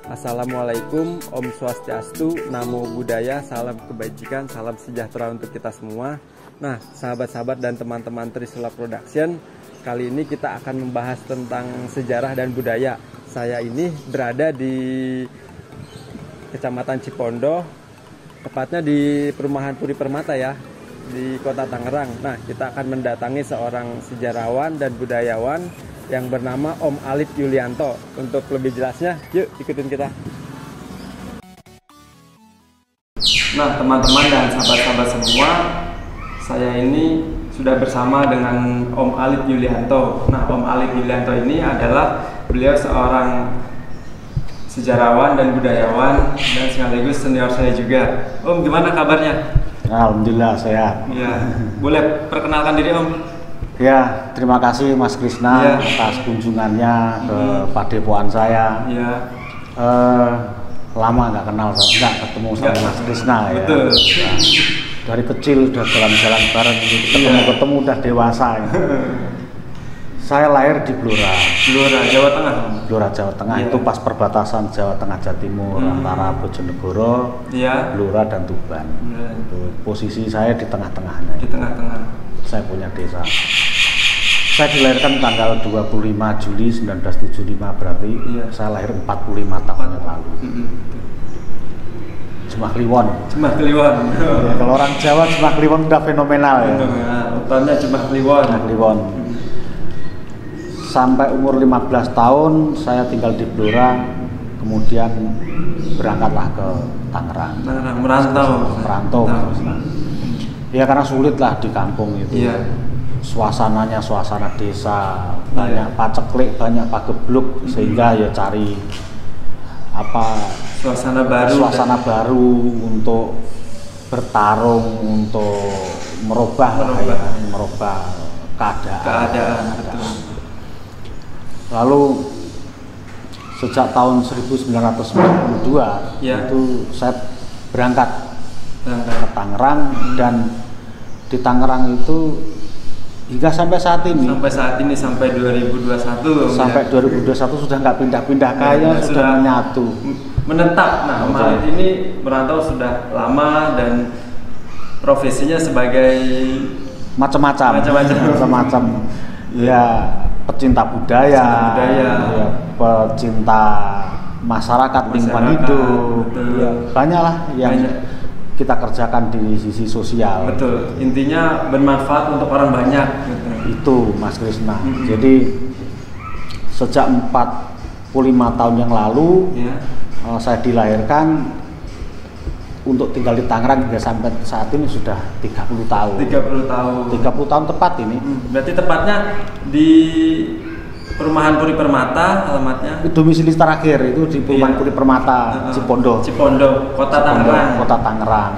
Assalamualaikum, Om Swastiastu, Namo Buddhaya, salam kebajikan, salam sejahtera untuk kita semua. Nah, sahabat-sahabat dan teman-teman Trisula Production, kali ini kita akan membahas tentang sejarah dan budaya. Saya ini berada di Kecamatan Cipondo, tepatnya di Perumahan Puri Permata ya, di Kota Tangerang. Nah, kita akan mendatangi seorang sejarawan dan budayawan yang bernama Om Alit Yulianto. Untuk lebih jelasnya, yuk ikutin kita. Nah, teman-teman dan sahabat-sahabat semua, saya ini sudah bersama dengan Om Alit Yulianto. Nah, Om Alit Yulianto ini adalah beliau seorang sejarawan dan budayawan dan sekaligus senior saya juga. Om, gimana kabarnya? Alhamdulillah sehat. Ya, boleh perkenalkan diri Om? Ya, terima kasih Mas Krisna atas kunjungannya ke padepokan saya. Ya. Lama nggak ketemu sama Mas Krisna ya. Betul. Ya, dari kecil udah jalan-jalan bareng, ketemu udah dewasa. Ya. Saya lahir di Blora, Jawa Tengah. Blora, Jawa Tengah. Itu pas perbatasan Jawa Tengah Jawa Timur antara Bojonegoro, Blora dan Tuban. Itu posisi saya di tengah-tengahnya. Di tengah-tengah. Saya punya desa. Saya dilahirkan tanggal 25 Juli 1975, berarti saya lahir 45 tahun yang lalu. Jemah Kliwon. Ya, kalau orang Jawa Jemah Kliwon udah fenomenal ya. Utamanya Jemah Kliwon. Sampai umur 15 tahun saya tinggal di Blora, kemudian berangkatlah ke Tangerang. Merantau. Ya karena sulit lah di kampung itu. Suasananya suasana desa, banyak paceklik, banyak pagebluk, sehingga ya cari suasana baru untuk bertarung, untuk merubah keadaan. Lalu sejak tahun 1992 itu saya berangkat ke Tangerang, dan di Tangerang itu hingga sampai saat ini sampai 2021 sudah nggak pindah-pindah, kayaknya sudah menyatu, menetap. Nah, Om Alit ini merantau sudah lama dan profesinya sebagai macam-macam ya, pecinta budaya, ya, pecinta masyarakat lingkungan hidup, ya, banyaklah yang kita kerjakan di sisi sosial. Betul. Intinya bermanfaat untuk orang banyak. Itu Mas Krisna. Jadi sejak 45 tahun yang lalu saya dilahirkan untuk tinggal di Tangerang hingga sampai saat ini sudah 30 tahun. 30 tahun tepat ini. Berarti tepatnya di Perumahan Puri Permata, alamatnya? Domisili terakhir itu di Perumahan Puri Permata, Cipondo, Kota Tangerang,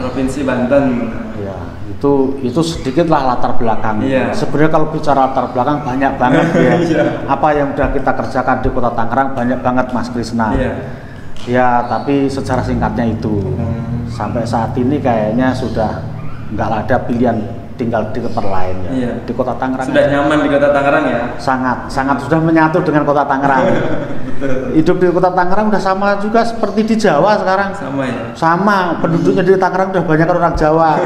Provinsi Banten. Ya, itu sedikitlah latar belakang. Sebenarnya kalau bicara latar belakang banyak banget ya. Apa yang sudah kita kerjakan di Kota Tangerang banyak banget Mas Krisna. Ya, tapi secara singkatnya itu sampai saat ini kayaknya sudah nggak ada pilihan tinggal di tempat lain ya. Di Kota Tangerang sudah nyaman di Kota Tangerang ya. Sangat sudah menyatu dengan Kota Tangerang. Hidup di Kota Tangerang udah sama juga seperti di Jawa sekarang. Sama penduduknya di Tangerang udah banyak orang Jawa.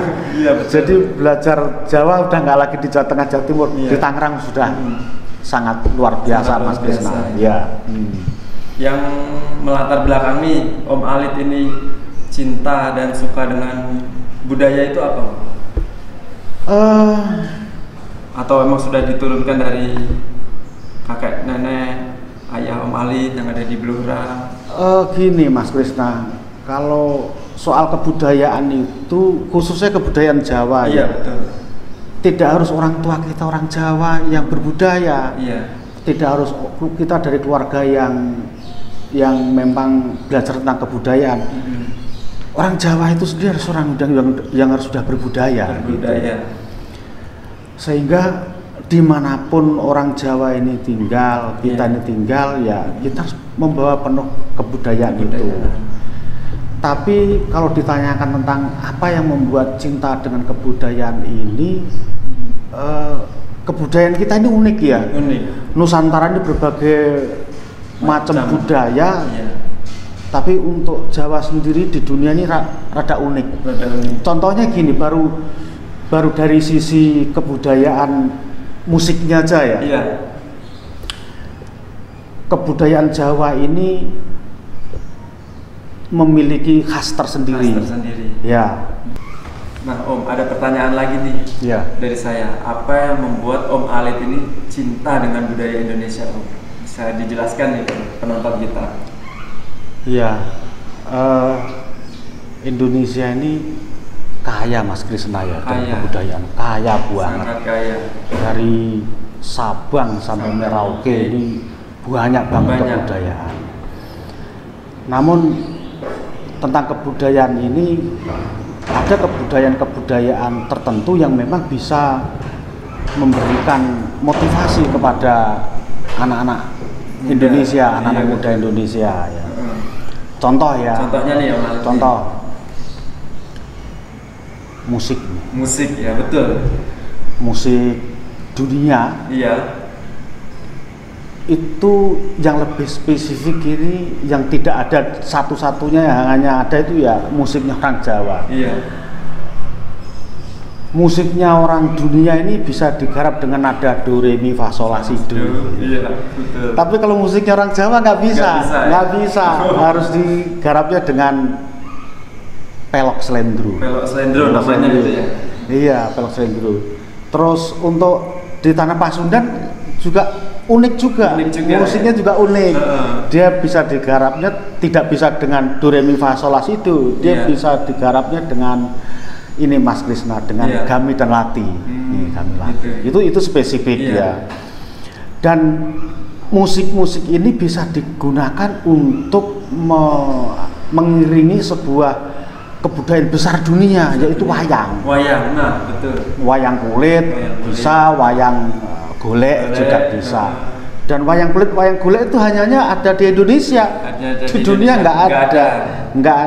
Jadi belajar Jawa udah nggak lagi di Jawa Tengah Jawa Timur. Di Tangerang sudah sangat luar biasa Mas Krisna. Yang melatar belakangi Om Alit ini cinta dan suka dengan budaya itu apa? Atau emang sudah diturunkan dari kakek nenek ayah Om Alit yang ada di Blora? Gini Mas Krisna, kalau soal kebudayaan itu khususnya kebudayaan Jawa betul. Tidak harus orang tua kita orang Jawa yang berbudaya. Tidak harus kita dari keluarga yang memang belajar tentang kebudayaan. Orang Jawa itu sendiri harus orang yang harus sudah berbudaya. Sehingga dimanapun orang Jawa ini tinggal, kita ini tinggal, ya kita harus membawa penuh kebudayaan itu. Tapi kalau ditanyakan tentang apa yang membuat cinta dengan kebudayaan ini, kebudayaan kita ini unik ya. Nusantara ini berbagai macam budaya. Tapi untuk Jawa sendiri di dunia ini rada unik. Contohnya gini, baru dari sisi kebudayaan musiknya aja ya. Iya. Kebudayaan Jawa ini memiliki khas tersendiri. Ya. Nah, Om, ada pertanyaan lagi nih dari saya. Apa yang membuat Om Alit ini cinta dengan budaya Indonesia, Om? Bisa dijelaskan nih ke penonton kita. Iya, Indonesia ini kaya, Mas Krisna ya, dengan kebudayaan. Kaya banget. Sangat kaya. Dari Sabang sampai Merauke ini banyak banget kebudayaan. Namun tentang kebudayaan ini, ada kebudayaan tertentu yang memang bisa memberikan motivasi kepada anak-anak Indonesia, anak-anak muda Indonesia ya. Contohnya nih, contoh musik ya, betul. Musik dunia. Iya. Itu yang lebih spesifik ini, yang tidak ada satu-satunya, yang hanya ada itu ya musiknya orang Jawa. Iya. Musiknya orang dunia ini bisa digarap dengan nada do re mi fa sol la si do. Iya, betul. Tapi kalau musiknya orang Jawa nggak bisa, harus digarapnya dengan pelok slendro. Pelok slendro namanya gitu ya. Iya, pelok slendro. Terus untuk di tanah Pasundan juga unik juga. Musiknya juga unik. Dia bisa digarapnya tidak bisa dengan do re mi fa sol la si do. Dia bisa digarapnya dengan ini, Mas Krisna, dengan gami dan lati. Gami lati. Itu spesifik ya. Dan musik-musik ini bisa digunakan untuk mengiringi sebuah kebudayaan besar dunia, yaitu wayang. Wayang, nah betul. Wayang kulit bisa, wayang golek juga bisa. Dan wayang kulit, wayang golek itu hanya ada di Indonesia. Di dunia nggak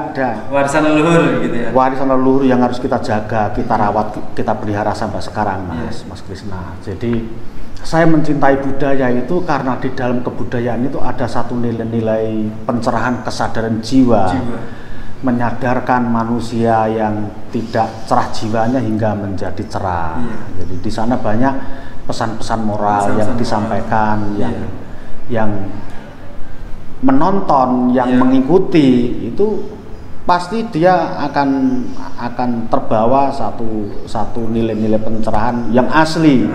ada. Warisan leluhur gitu ya. Warisan leluhur yang harus kita jaga, kita rawat, kita pelihara sampai sekarang, Mas Krisna. Jadi saya mencintai budaya itu karena di dalam kebudayaan itu ada satu nilai-nilai pencerahan kesadaran jiwa. Menyadarkan manusia yang tidak cerah jiwanya hingga menjadi cerah. Jadi di sana banyak pesan-pesan moral yang disampaikan, yang menonton, yang mengikuti itu pasti dia akan terbawa satu nilai-nilai pencerahan yang asli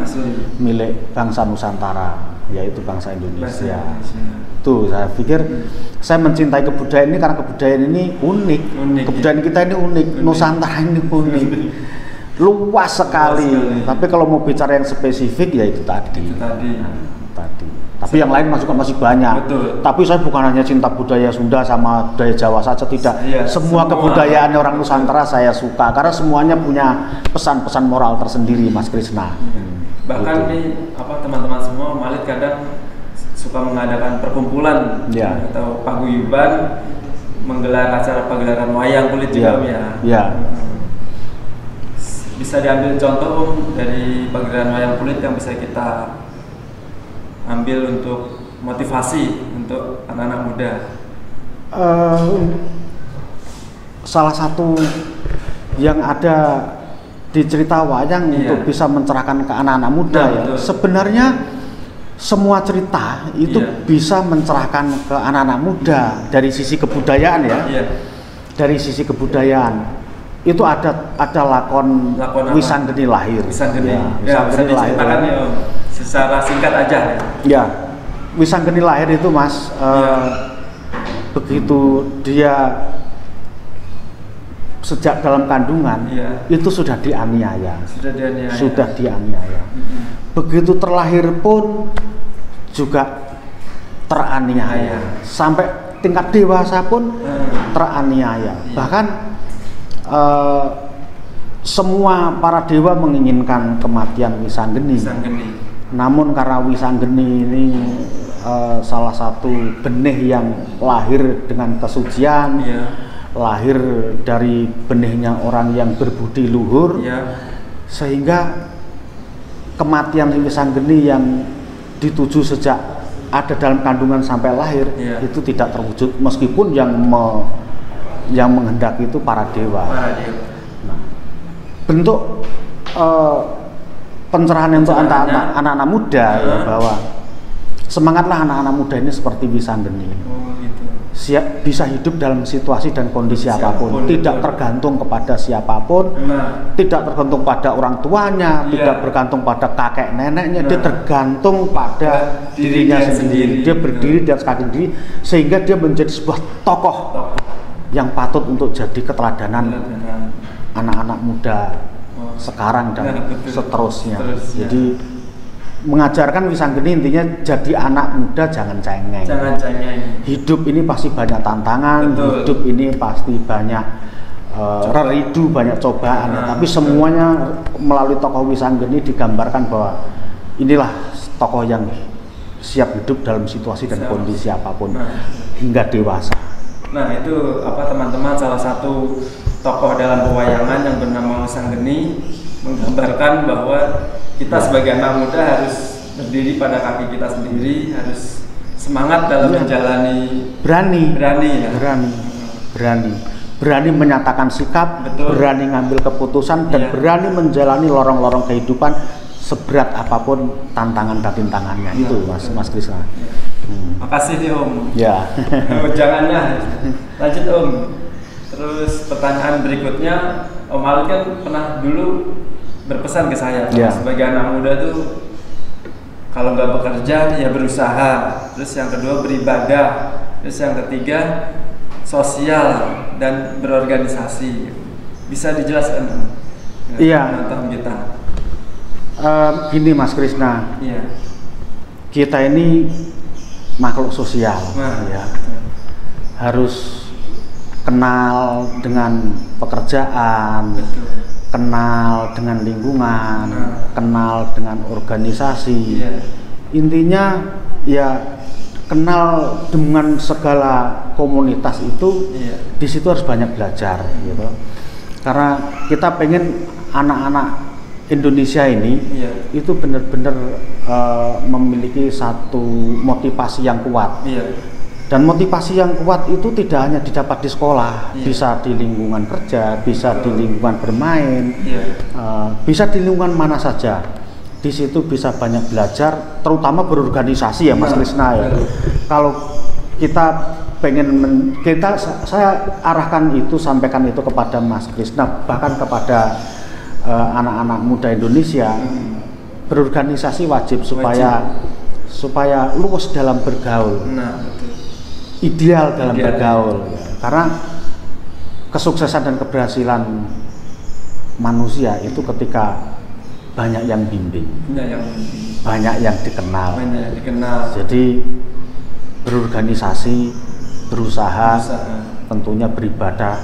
milik bangsa Nusantara, yaitu bangsa Indonesia. Tuh, saya pikir saya mencintai kebudayaan ini karena kebudayaan ini unik. Kebudayaan kita ini unik. Nusantara ini unik. Luas sekali. Tapi kalau mau bicara yang spesifik ya itu tadi. Tapi yang lain masih banyak. Betul. Tapi saya bukan hanya cinta budaya Sunda sama budaya Jawa saja, tidak. Semua kebudayaan orang Nusantara saya suka karena semuanya punya pesan-pesan moral tersendiri, Mas Krisna. Bahkan nih teman-teman semua, Malit kadang suka mengadakan perkumpulan atau paguyuban, menggelar acara pagelaran wayang kulit juga ya. Bisa diambil contoh dari pagelaran wayang kulit yang bisa kita ambil untuk motivasi untuk anak-anak muda. Salah satu yang ada di cerita wayang untuk bisa mencerahkan ke anak-anak muda sebenarnya semua cerita itu bisa mencerahkan ke anak-anak muda dari sisi kebudayaan dari sisi kebudayaan. Itu ada lakon Wisanggeni Lahir. Wisanggeni Lahir. Secara singkat aja. Wisanggeni Lahir itu, Mas, begitu dia sejak dalam kandungan itu sudah dianiaya. Begitu terlahir pun juga teraniaya. Sampai tingkat dewasa pun teraniaya. Bahkan semua para dewa menginginkan kematian Wisanggeni. Namun karena Wisanggeni ini salah satu benih yang lahir dengan kesucian, lahir dari benihnya orang yang berbudi luhur, sehingga kematian Wisanggeni yang dituju sejak ada dalam kandungan sampai lahir itu tidak terwujud meskipun yang menghendaki itu para dewa. Nah, bentuk pencerahan untuk anak-anak muda ya, bahwa semangatlah anak-anak muda ini seperti Wisanggeni. Siap bisa hidup dalam situasi dan kondisi apapun, tidak tergantung kepada siapapun, tidak tergantung pada orang tuanya, tidak bergantung pada kakek neneknya, dia tergantung pada dirinya sendiri. Dia berdiri di atas kaki sendiri sehingga dia menjadi sebuah tokoh yang patut untuk jadi keteladanan anak-anak muda sekarang dan seterusnya. Jadi mengajarkan Wisanggeni intinya jadi anak muda jangan cengeng. Hidup ini pasti banyak tantangan, hidup ini pasti banyak reridu, banyak cobaan. Tapi semuanya melalui tokoh Wisanggeni digambarkan bahwa inilah tokoh yang siap hidup dalam situasi dan kondisi apapun hingga dewasa. Nah itu teman-teman, salah satu tokoh dalam pewayangan yang bernama Wisanggeni menggambarkan bahwa kita sebagai anak muda harus berdiri pada kaki kita sendiri, harus semangat dalam menjalani, berani menyatakan sikap, berani ngambil keputusan dan berani menjalani lorong-lorong kehidupan seberat apapun tantangan dan rintangannya. Itu Mas Krisna. Makasih nih Om. Ya. Jangannya. Lanjut Om. Terus pertanyaan berikutnya, Om Alit kan pernah dulu berpesan ke saya sebagai anak muda tuh kalau nggak bekerja ya berusaha, terus yang kedua beribadah, terus yang ketiga sosial dan berorganisasi. Bisa dijelaskan tentang kita? Gini Mas Krisna, kita ini makhluk sosial, harus kenal dengan pekerjaan, kenal dengan lingkungan, kenal dengan organisasi. Intinya ya kenal dengan segala komunitas itu. Di situ harus banyak belajar gitu. Karena kita pengen anak-anak Indonesia ini itu benar-benar memiliki satu motivasi yang kuat. Dan motivasi yang kuat itu tidak hanya didapat di sekolah, bisa di lingkungan kerja, bisa di lingkungan bermain, bisa di lingkungan mana saja. Di situ bisa banyak belajar, terutama berorganisasi ya Mas Krisna ya. Kalau kita pengen saya arahkan itu, sampaikan itu kepada Mas Krisna, bahkan kepada anak-anak muda Indonesia, berorganisasi wajib supaya luas dalam bergaul. Ideal dalam bergaul karena kesuksesan dan keberhasilan manusia itu ketika banyak yang bimbing, banyak yang dikenal. Jadi berorganisasi, berusaha, tentunya beribadah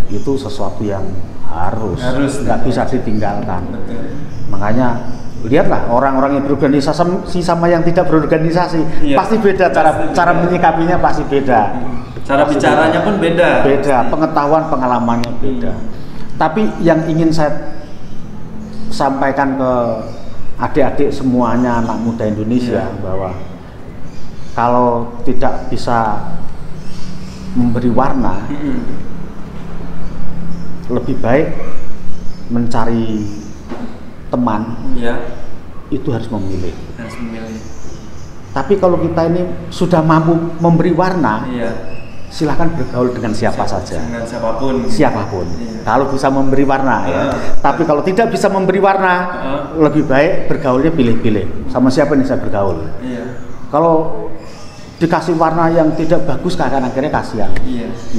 itu sesuatu yang harus nggak bisa ditinggalkan. Makanya lihatlah orang-orang yang berorganisasi sama yang tidak berorganisasi pasti beda, cara menyikapinya pasti beda, cara bicaranya pun beda, pengetahuan pengalamannya beda. Tapi yang ingin saya sampaikan ke adik-adik semuanya anak muda Indonesia bahwa kalau tidak bisa memberi warna, lebih baik mencari teman, itu harus memilih. Tapi kalau kita ini sudah mampu memberi warna, silahkan bergaul dengan siapa saja, dengan siapapun. Kalau bisa memberi warna Tapi kalau tidak bisa memberi warna, lebih baik bergaulnya pilih-pilih. Sama siapa nih saya bergaul? Kalau dikasih warna yang tidak bagus, akhirnya kasihan.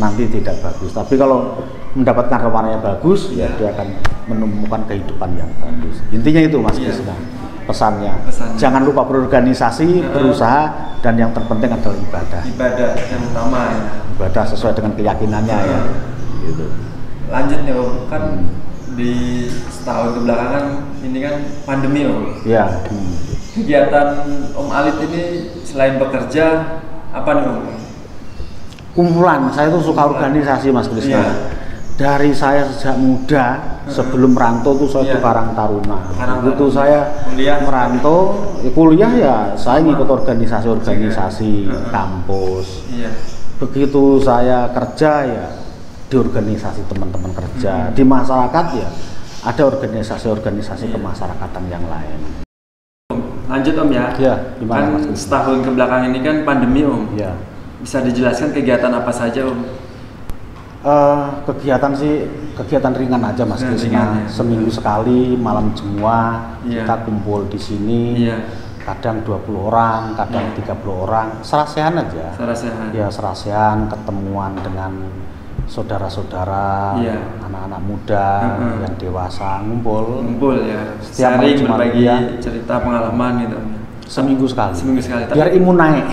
Nanti tidak bagus. Tapi kalau mendapatkan warna yang bagus, dia akan menemukan kehidupan yang bagus. Intinya itu Mas Krisna, pesannya. Jangan lupa berorganisasi, berusaha, dan yang terpenting adalah ibadah. Ibadah yang utama Ibadah sesuai dengan keyakinannya Gitu. Lanjut nih Om, kan di setahun kebelakangan ini kan pandemi Om. Kegiatan Om Alit ini selain bekerja apa nih Om? Kumpulan, saya tuh suka organisasi Mas Krisna. Dari saya sejak muda, sebelum merantau tuh saya di Karang Taruna. Begitu saya merantau, kuliah ya saya ngikut organisasi-organisasi kampus. Begitu saya kerja ya di organisasi teman-teman kerja. Di masyarakat ya ada organisasi-organisasi kemasyarakatan yang lain. Lanjut Om ya. Gimana, kan setahun ke belakang ini kan pandemi Om. Bisa dijelaskan kegiatan apa saja Om? Kegiatan ringan aja Mas Krisna. Seminggu sekali malam Jumat kita kumpul di sini. Kadang 20 orang, kadang 30 orang. Serasehan aja. Ya serasehan, ketemuan dengan saudara-saudara, anak-anak muda, yang dewasa ngumpul ya. Setiap sharing, berbagi cerita pengalaman gitu. Seminggu sekali. Biar biar imun naik.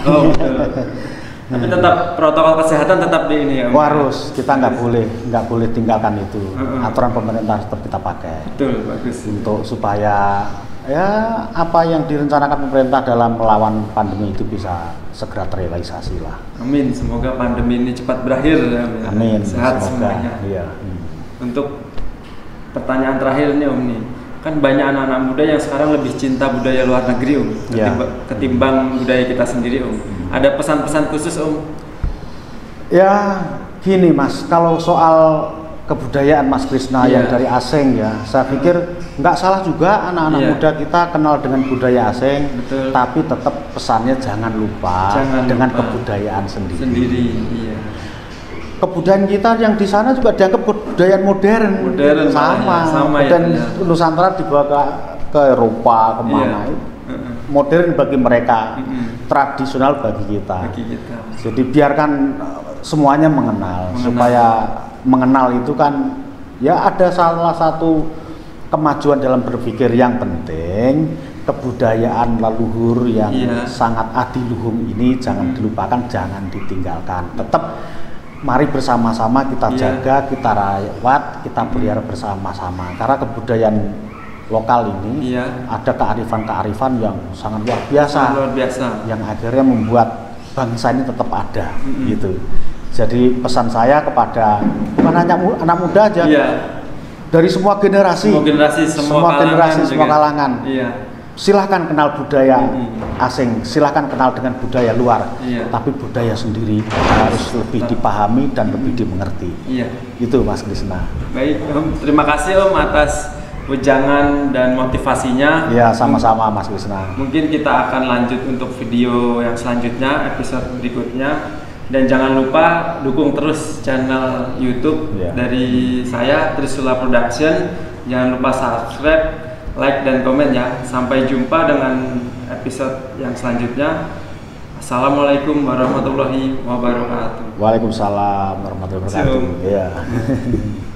Tapi tetap protokol kesehatan tetap di ini ya. Harus, kita nggak boleh tinggalkan itu. Aturan pemerintah tetap kita pakai. Betul, bagus. Untuk supaya ya apa yang direncanakan pemerintah dalam melawan pandemi itu bisa segera terrealisasi lah. Amin, semoga pandemi ini cepat berakhir. Amin. Sehat semoga. semuanya. Iya. Untuk pertanyaan terakhir nih Om nih, kan banyak anak-anak muda yang sekarang lebih cinta budaya luar negeri Om, ketimbang budaya kita sendiri Om. Ada pesan-pesan khusus Om? Ya gini Mas, kalau soal kebudayaan Mas Krisna yang dari asing ya, saya pikir nggak salah juga anak-anak muda kita kenal dengan budaya asing, tapi tetap pesannya jangan lupa dengan kebudayaan sendiri. Kebudayaan kita yang di sana juga dianggap kebudayaan modern sama dan Nusantara dibawa ke Eropa kemana modern bagi mereka, tradisional bagi kita. Jadi biarkan semuanya mengenal. Supaya mengenal itu kan ya ada salah satu kemajuan dalam berpikir yang penting. Kebudayaan leluhur yang sangat adiluhung ini jangan dilupakan, jangan ditinggalkan. Tetap mari bersama-sama kita jaga, kita rawat, kita pelihara bersama-sama. Karena kebudayaan lokal ini ada kearifan-kearifan yang sangat luar biasa, yang akhirnya membuat bangsa ini tetap ada, gitu. Jadi pesan saya kepada bukan hanya anak muda aja, dari semua generasi, semua kalangan. Silahkan kenal budaya asing, silahkan kenal dengan budaya luar, tapi budaya sendiri harus lebih dipahami dan lebih dimengerti. Itu Mas Krisna. Baik Om, terima kasih Om atas wejangan dan motivasinya. Ya sama-sama Mas Krisna. Mungkin kita akan lanjut untuk video yang selanjutnya, episode berikutnya. Dan jangan lupa dukung terus channel YouTube dari saya Trisula Production. Jangan lupa subscribe, like dan komen ya. Sampai jumpa dengan episode yang selanjutnya. Assalamualaikum warahmatullahi wabarakatuh. Waalaikumsalam warahmatullahi wabarakatuh.